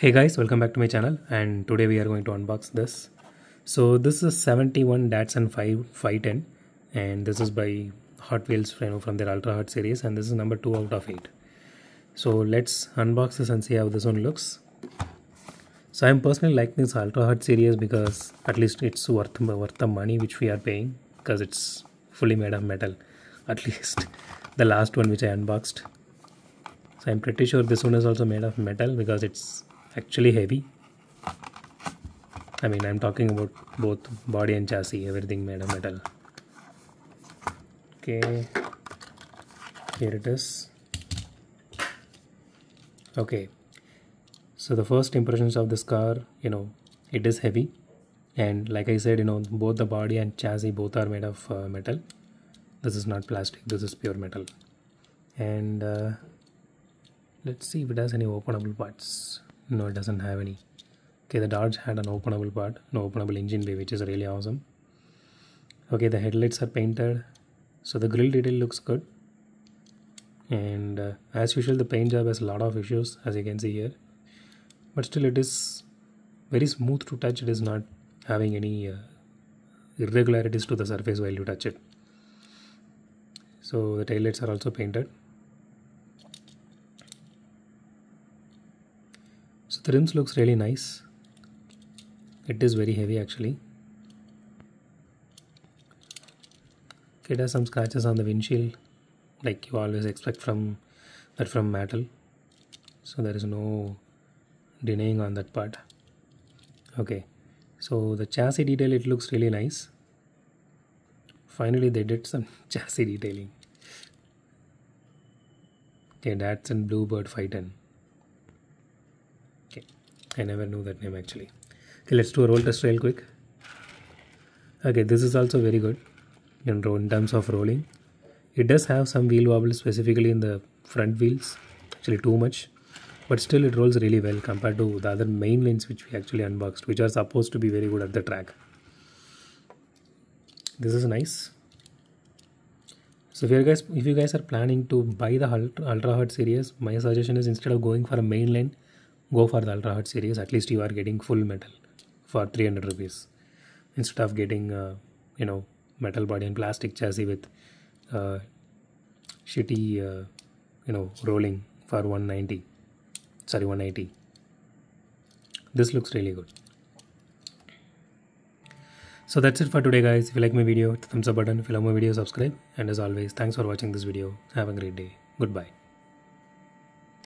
Hey guys, welcome back to my channel, and today we are going to unbox this. So this is 71 Datsun 510 and this is by Hotwheels from their Ultra Hot series, and this is number 2 out of 8. So let's unbox this and see how this one looks. So I'm personally liking this Ultra Hot series because at least it's worth the money which we are paying, because it's fully made of metal, at least the last one which I unboxed. So I'm pretty sure this one is also made of metal because it's actually heavy. I mean, I'm talking about both body and chassis, everything made of metal. Okay, here it is. Okay, so the first impressions of this car, it is heavy, and like I said, both the body and chassis both are made of metal. This is not plastic, this is pure metal. And let's see if it has any openable parts. No, it doesn't have any. Okay, the Dodge had an openable part, no openable engine bay, which is really awesome. Okay, the headlights are painted, so the grille detail looks good. And as usual, the paint job has a lot of issues, as you can see here, but still it is very smooth to touch. It is not having any irregularities to the surface while you touch it. So the taillights are also painted. So the rims looks really nice. It is very heavy actually. It has some scratches on the windshield, like you always expect from metal. So there is no denying on that part. Okay, so the chassis detail, it looks really nice. Finally they did some chassis detailing. Okay, Datsun Bluebird 510. Okay, I never knew that name actually. Okay, let's do a roll test real quick. Okay, this is also very good in terms of rolling. It does have some wheel wobble, specifically in the front wheels, actually too much, but still it rolls really well compared to the other main lanes which we actually unboxed, which are supposed to be very good at the track. This is nice. So if you guys are planning to buy the Ultra Hot series, my suggestion is, instead of going for a main lane, go for the Ultra Hot series. At least you are getting full metal for 300 rupees instead of getting metal body and plastic chassis with shitty rolling for 180. This looks really good. So that's it for today guys. If you like my video, hit the thumbs up button. If you love my video, subscribe, and as always, thanks for watching this video. Have a great day. Goodbye.